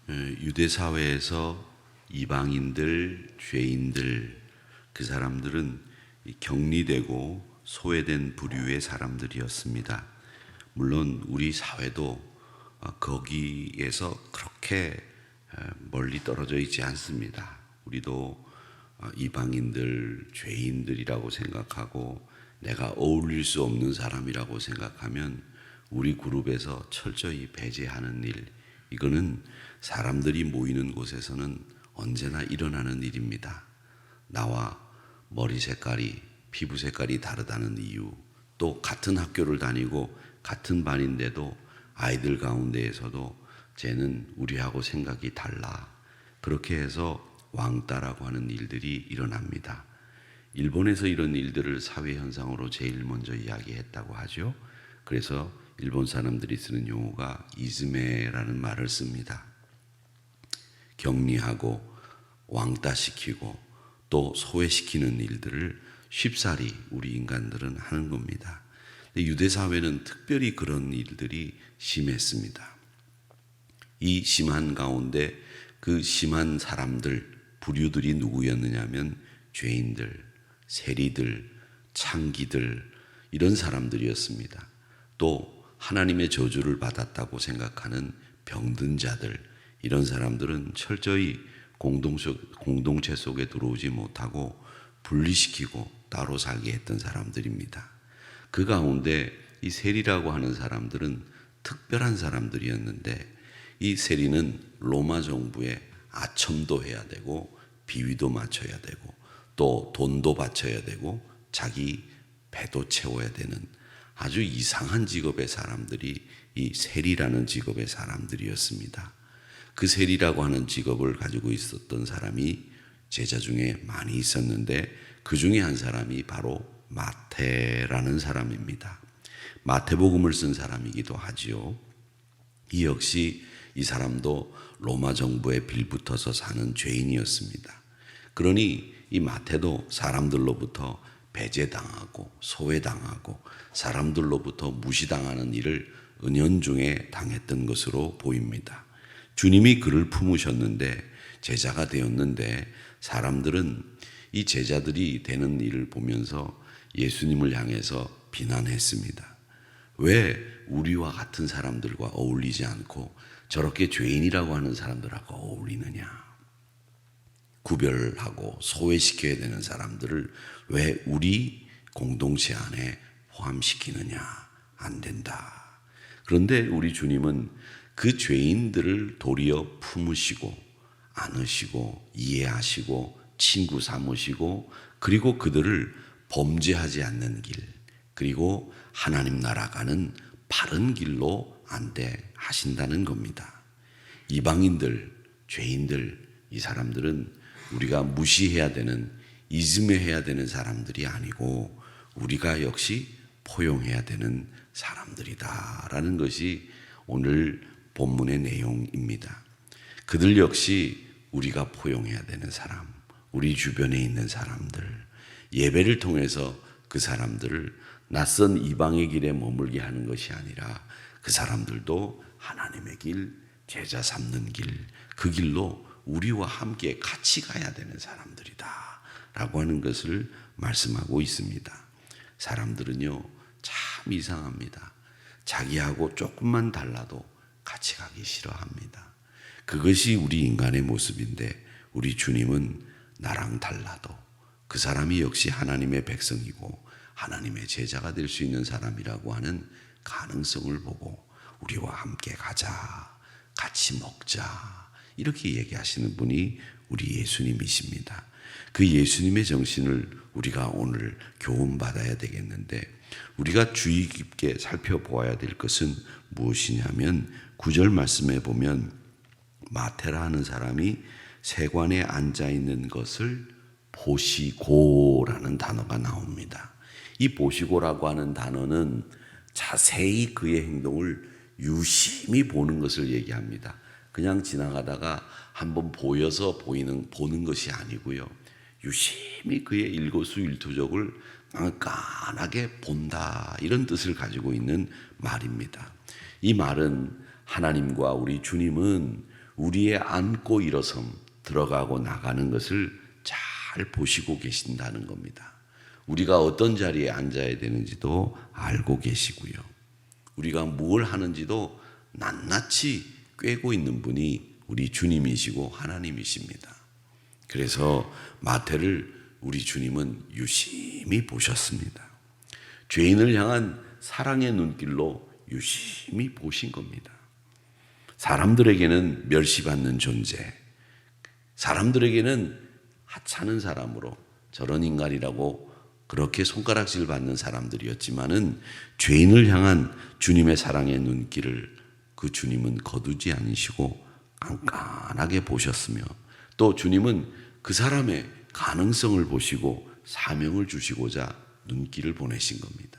유대 사회에서 이방인들, 죄인들, 그 사람들은 격리되고 소외된 부류의 사람들이었습니다. 물론 우리 사회도 거기에서 그렇게 멀리 떨어져 있지 않습니다. 우리도 이방인들, 죄인들이라고 생각하고 내가 어울릴 수 없는 사람이라고 생각하면 우리 그룹에서 철저히 배제하는 일, 이거는 사람들이 모이는 곳에서는 언제나 일어나는 일입니다. 나와 머리 색깔이, 피부 색깔이 다르다는 이유, 또 같은 학교를 다니고 같은 반인데도 아이들 가운데에서도 쟤는 우리하고 생각이 달라. 그렇게 해서 왕따라고 하는 일들이 일어납니다. 일본에서 이런 일들을 사회현상으로 제일 먼저 이야기했다고 하죠. 그래서 일본 사람들이 쓰는 용어가 이즈메라는 말을 씁니다. 격리하고 왕따시키고 또 소외시키는 일들을 쉽사리 우리 인간들은 하는 겁니다. 유대 사회는 특별히 그런 일들이 심했습니다. 이 심한 가운데 그 심한 사람들, 부류들이 누구였느냐면 죄인들, 세리들, 창기들, 이런 사람들이었습니다. 또 하나님의 저주를 받았다고 생각하는 병든 자들, 이런 사람들은 철저히 공동체 속에 들어오지 못하고 분리시키고 따로 살게 했던 사람들입니다. 그 가운데 이 세리라고 하는 사람들은 특별한 사람들이었는데, 이 세리는 로마 정부에 아첨도 해야 되고 비위도 맞춰야 되고 또 돈도 바쳐야 되고 자기 배도 채워야 되는 아주 이상한 직업의 사람들이 이 세리라는 직업의 사람들이었습니다. 그 세리라고 하는 직업을 가지고 있었던 사람이 제자 중에 많이 있었는데, 그 중에 한 사람이 바로 마태라는 사람입니다. 마태복음을 쓴 사람이기도 하지요. 이 역시 이 사람도 로마 정부에 빌붙어서 사는 죄인이었습니다. 그러니 이 마태도 사람들로부터 배제당하고 소외당하고 사람들로부터 무시당하는 일을 은연중에 당했던 것으로 보입니다. 주님이 그를 품으셨는데, 제자가 되었는데, 사람들은 이 제자들이 되는 일을 보면서 예수님을 향해서 비난했습니다. 왜 우리와 같은 사람들과 어울리지 않고 저렇게 죄인이라고 하는 사람들하고 어울리느냐? 구별하고 소외시켜야 되는 사람들을 왜 우리 공동체 안에 포함시키느냐? 안 된다. 그런데 우리 주님은 그 죄인들을 도리어 품으시고 안으시고 이해하시고 친구 삼으시고, 그리고 그들을 범죄하지 않는 길, 그리고 하나님 나라 가는 바른 길로 안대하신다는 겁니다. 이방인들, 죄인들, 이 사람들은 우리가 무시해야 되는, 이즈메해야 되는 사람들이 아니고 우리가 역시 포용해야 되는 사람들이다라는 것이 오늘 본문의 내용입니다. 그들 역시 우리가 포용해야 되는 사람, 우리 주변에 있는 사람들, 예배를 통해서 그 사람들을 낯선 이방의 길에 머물게 하는 것이 아니라 그 사람들도 하나님의 길, 제자 삼는 길, 그 길로 우리와 함께 같이 가야 되는 사람들이다 라고 하는 것을 말씀하고 있습니다. 사람들은요 참 이상합니다. 자기하고 조금만 달라도 같이 가기 싫어합니다. 그것이 우리 인간의 모습인데, 우리 주님은 나랑 달라도 그 사람이 역시 하나님의 백성이고 하나님의 제자가 될 수 있는 사람이라고 하는 가능성을 보고 우리와 함께 가자, 같이 먹자, 이렇게 얘기하시는 분이 우리 예수님이십니다. 그 예수님의 정신을 우리가 오늘 교훈받아야 되겠는데, 우리가 주의 깊게 살펴보아야 될 것은 무엇이냐면 9절 말씀에 보면 마태라 하는 사람이 세관에 앉아있는 것을 보시고라는 단어가 나옵니다. 이 보시고라고 하는 단어는 자세히 그의 행동을 유심히 보는 것을 얘기합니다. 그냥 지나가다가 한번 보여서 보는 것이 아니고요, 유심히 그의 일거수일투족을 깐깐하게 본다, 이런 뜻을 가지고 있는 말입니다. 이 말은 하나님과 우리 주님은 우리의 앉고 일어섬, 들어가고 나가는 것을 잘 보시고 계신다는 겁니다. 우리가 어떤 자리에 앉아야 되는지도 알고 계시고요. 우리가 뭘 하는지도 낱낱이 꿰고 있는 분이 우리 주님이시고 하나님이십니다. 그래서 마태를 우리 주님은 유심히 보셨습니다. 죄인을 향한 사랑의 눈길로 유심히 보신 겁니다. 사람들에게는 멸시받는 존재, 사람들에게는 하찮은 사람으로 저런 인간이라고 그렇게 손가락질 받는 사람들이었지만은 죄인을 향한 주님의 사랑의 눈길을 그 주님은 거두지 않으시고 깐깐하게 보셨으며 또 주님은 그 사람의 가능성을 보시고 사명을 주시고자 눈길을 보내신 겁니다.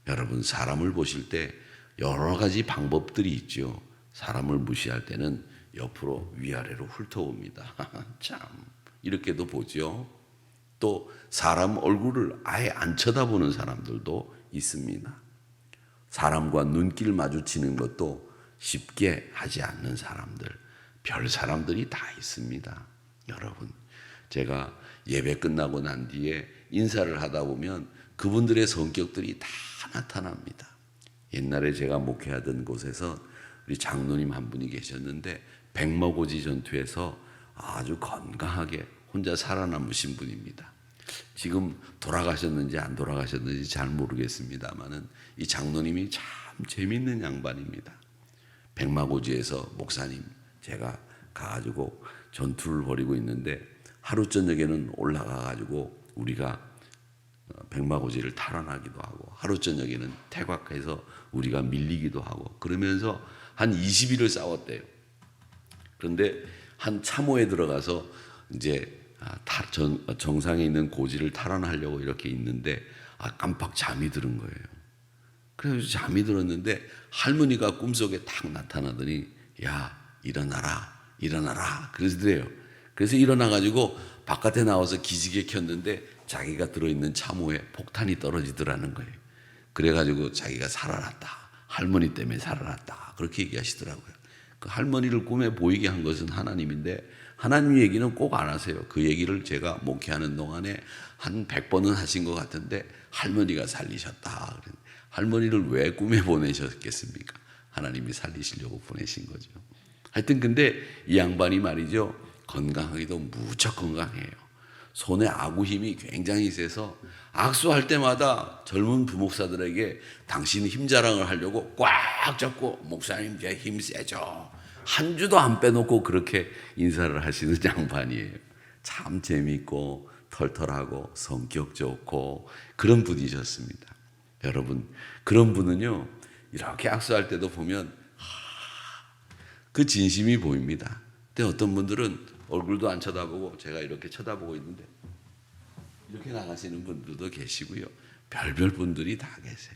여러분, 사람을 보실 때 여러 가지 방법들이 있죠. 사람을 무시할 때는 옆으로 위아래로 훑어봅니다. 참 이렇게도 보죠. 또 사람 얼굴을 아예 안 쳐다보는 사람들도 있습니다. 사람과 눈길 마주치는 것도 쉽게 하지 않는 사람들, 별 사람들이 다 있습니다. 여러분, 제가 예배 끝나고 난 뒤에 인사를 하다 보면 그분들의 성격들이 다 나타납니다. 옛날에 제가 목회하던 곳에서 우리 장로님 한 분이 계셨는데 백마고지 전투에서 아주 건강하게 혼자 살아남으신 분입니다. 지금 돌아가셨는지 안 돌아가셨는지 잘 모르겠습니다만은 이 장로님이 참 재밌는 양반입니다. 백마고지에서 목사님, 제가 가가지고 전투를 벌이고 있는데 하루 저녁에는 올라가가지고 우리가 백마고지를 탈환하기도 하고 하루 저녁에는 퇴각해서 우리가 밀리기도 하고 그러면서 한 20일을 싸웠대요. 그런데 한 참호에 들어가서 이제 정상에 있는 고지를 탈환하려고 이렇게 있는데 깜빡 잠이 들은 거예요. 그래서 잠이 들었는데 할머니가 꿈속에 탁 나타나더니 야, 일어나라 그러시더래요. 그래서 일어나가지고 바깥에 나와서 기지개 켰는데 자기가 들어있는 참호에 폭탄이 떨어지더라는 거예요. 그래가지고 자기가 살아났다. 할머니 때문에 살아났다. 그렇게 얘기하시더라고요. 그 할머니를 꿈에 보이게 한 것은 하나님인데 하나님 얘기는 꼭 안 하세요. 그 얘기를 제가 목회하는 동안에 한 100번은 하신 것 같은데 할머니가 살리셨다. 할머니를 왜 꿈에 보내셨겠습니까? 하나님이 살리시려고 보내신 거죠. 하여튼 근데 이 양반이 말이죠. 건강하기도 무척 건강해요. 손에 아구 힘이 굉장히 세서 악수할 때마다 젊은 부목사들에게 당신 힘 자랑을 하려고 꽉 잡고 목사님 제 힘 세죠. 한 주도 안 빼놓고 그렇게 인사를 하시는 양반이에요. 참 재밌고 털털하고 성격 좋고 그런 분이셨습니다. 여러분, 그런 분은요 이렇게 악수할 때도 보면 그 진심이 보입니다. 근데 어떤 분들은 얼굴도 안 쳐다보고 제가 이렇게 쳐다보고 있는데 이렇게 나가시는 분들도 계시고요. 별별 분들이 다 계세요.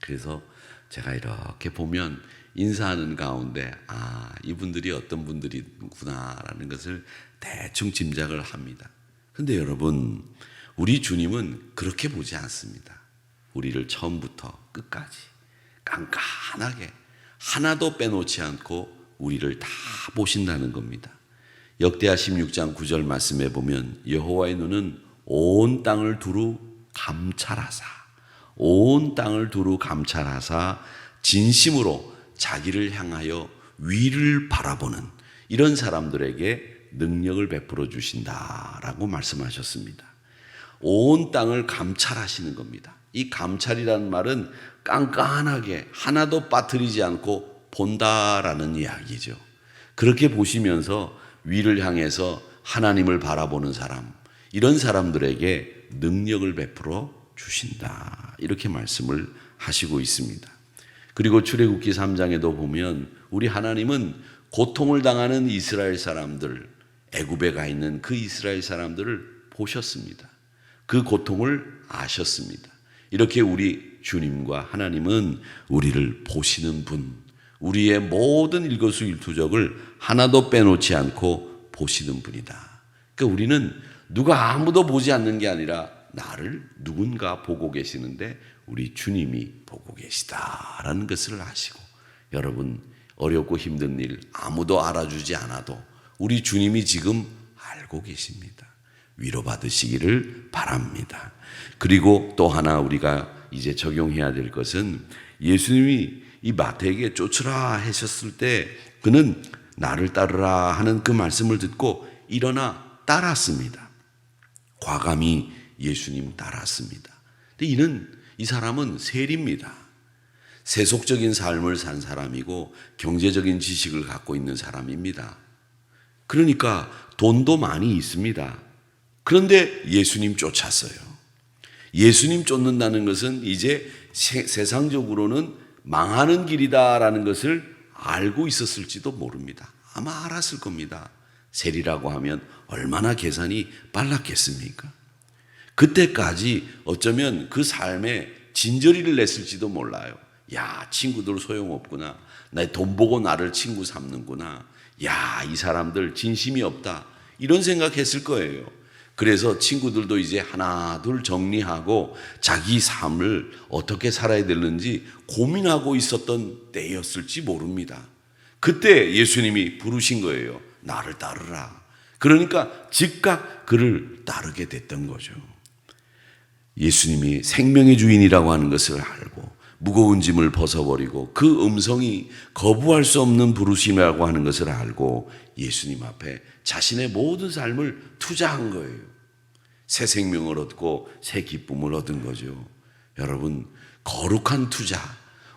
그래서 제가 이렇게 보면 인사하는 가운데 이분들이 어떤 분들이구나라는 것을 대충 짐작을 합니다. 그런데 여러분, 우리 주님은 그렇게 보지 않습니다. 우리를 처음부터 끝까지 깐깐하게 하나도 빼놓지 않고 우리를 다 보신다는 겁니다. 역대하 16장 9절 말씀에 보면 여호와의 눈은 온 땅을 두루 감찰하사 온 땅을 두루 감찰하사 진심으로 자기를 향하여 위를 바라보는 이런 사람들에게 능력을 베풀어 주신다라고 말씀하셨습니다. 온 땅을 감찰하시는 겁니다. 이 감찰이라는 말은 깐깐하게 하나도 빠뜨리지 않고 본다라는 이야기죠. 그렇게 보시면서 위를 향해서 하나님을 바라보는 사람, 이런 사람들에게 능력을 베풀어 주신다. 이렇게 말씀을 하시고 있습니다. 그리고 출애굽기 3장에도 보면 우리 하나님은 고통을 당하는 이스라엘 사람들, 애굽에 가 있는 그 이스라엘 사람들을 보셨습니다. 그 고통을 아셨습니다. 이렇게 우리 주님과 하나님은 우리를 보시는 분, 우리의 모든 일거수일투족을 하나도 빼놓지 않고 보시는 분이다. 그러니까 우리는 누가 아무도 보지 않는 게 아니라 나를 누군가 보고 계시는데 우리 주님이 보고 계시다라는 것을 아시고, 여러분 어렵고 힘든 일 아무도 알아주지 않아도 우리 주님이 지금 알고 계십니다. 위로받으시기를 바랍니다. 그리고 또 하나 우리가 이제 적용해야 될 것은 예수님이 이 마태에게 쫓으라 하셨을 때 그는 나를 따르라 하는 그 말씀을 듣고 일어나 따랐습니다. 과감히 예수님 따랐습니다. 근데 이 사람은 세리입니다. 세속적인 삶을 산 사람이고 경제적인 지식을 갖고 있는 사람입니다. 그러니까 돈도 많이 있습니다. 그런데 예수님 쫓았어요. 예수님 쫓는다는 것은 이제 세상적으로는 망하는 길이다라는 것을 알고 있었을지도 모릅니다. 아마 알았을 겁니다. 세리라고 하면 얼마나 계산이 빨랐겠습니까? 그때까지 어쩌면 그 삶에 진저리를 냈을지도 몰라요. 야, 친구들 소용없구나. 내 돈 보고 나를 친구 삼는구나. 야, 이 사람들 진심이 없다. 이런 생각했을 거예요. 그래서 친구들도 이제 하나 둘 정리하고 자기 삶을 어떻게 살아야 되는지 고민하고 있었던 때였을지 모릅니다. 그때 예수님이 부르신 거예요. 나를 따르라. 그러니까 즉각 그를 따르게 됐던 거죠. 예수님이 생명의 주인이라고 하는 것을 알고 무거운 짐을 벗어버리고 그 음성이 거부할 수 없는 부르심이라고 하는 것을 알고 예수님 앞에 자신의 모든 삶을 투자한 거예요. 새 생명을 얻고 새 기쁨을 얻은 거죠. 여러분, 거룩한 투자,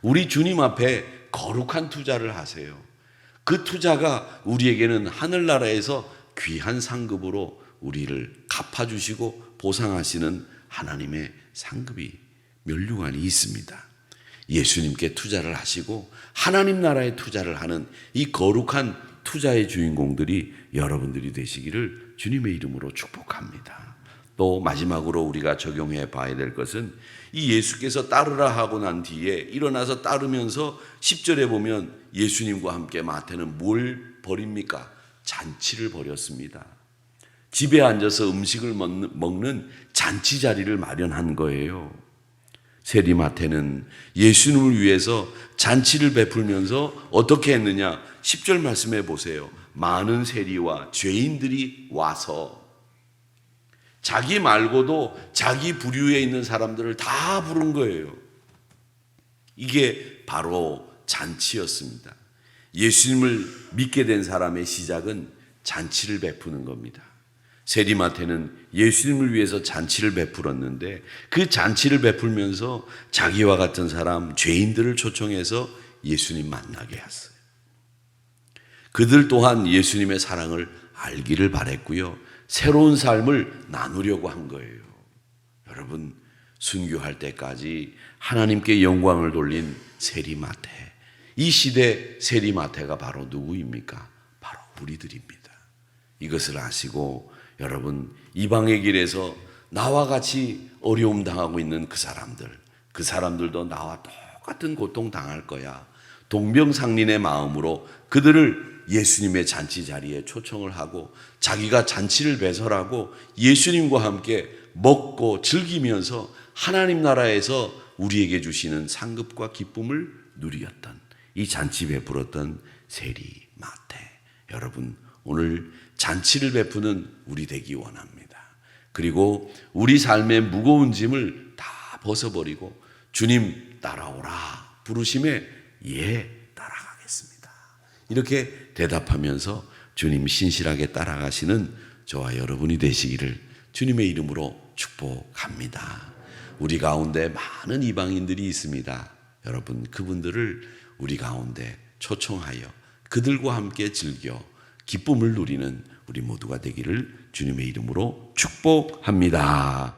우리 주님 앞에 거룩한 투자를 하세요. 그 투자가 우리에게는 하늘나라에서 귀한 상급으로 우리를 갚아주시고 보상하시는 하나님의 상급이 면류관이 있습니다. 예수님께 투자를 하시고 하나님 나라에 투자를 하는 이 거룩한 투자의 주인공들이 여러분들이 되시기를 주님의 이름으로 축복합니다. 또 마지막으로 우리가 적용해 봐야 될 것은 이 예수께서 따르라 하고 난 뒤에 일어나서 따르면서 10절에 보면 예수님과 함께 마태는 뭘 벌입니까? 잔치를 벌였습니다. 집에 앉아서 음식을 먹는 잔치 자리를 마련한 거예요. 세리 마태는 예수님을 위해서 잔치를 베풀면서 어떻게 했느냐? 10절 말씀해 보세요. 많은 세리와 죄인들이 와서 자기 말고도 자기 부류에 있는 사람들을 다 부른 거예요. 이게 바로 잔치였습니다. 예수님을 믿게 된 사람의 시작은 잔치를 베푸는 겁니다. 세리마태는 예수님을 위해서 잔치를 베풀었는데 그 잔치를 베풀면서 자기와 같은 사람, 죄인들을 초청해서 예수님 만나게 했어요. 그들 또한 예수님의 사랑을 알기를 바랬고요. 새로운 삶을 나누려고 한 거예요. 여러분, 순교할 때까지 하나님께 영광을 돌린 세리마태. 이 시대 세리마태가 바로 누구입니까? 바로 우리들입니다. 이것을 아시고 여러분, 이방의 길에서 나와 같이 어려움 당하고 있는 그 사람들도 나와 똑같은 고통 당할 거야. 동병상련의 마음으로 그들을 예수님의 잔치 자리에 초청을 하고 자기가 잔치를 배설하고 예수님과 함께 먹고 즐기면서 하나님 나라에서 우리에게 주시는 상급과 기쁨을 누리었던 이 잔치 베풀었던 세리 마태. 여러분, 오늘 잔치를 베푸는 우리 되기 원합니다. 그리고 우리 삶의 무거운 짐을 다 벗어버리고 주님 따라오라 부르심에 따라가겠습니다. 이렇게 대답하면서 주님 신실하게 따라가시는 저와 여러분이 되시기를 주님의 이름으로 축복합니다. 우리 가운데 많은 이방인들이 있습니다. 여러분, 그분들을 우리 가운데 초청하여 그들과 함께 즐겨 기쁨을 누리는 우리 모두가 되기를 주님의 이름으로 축복합니다.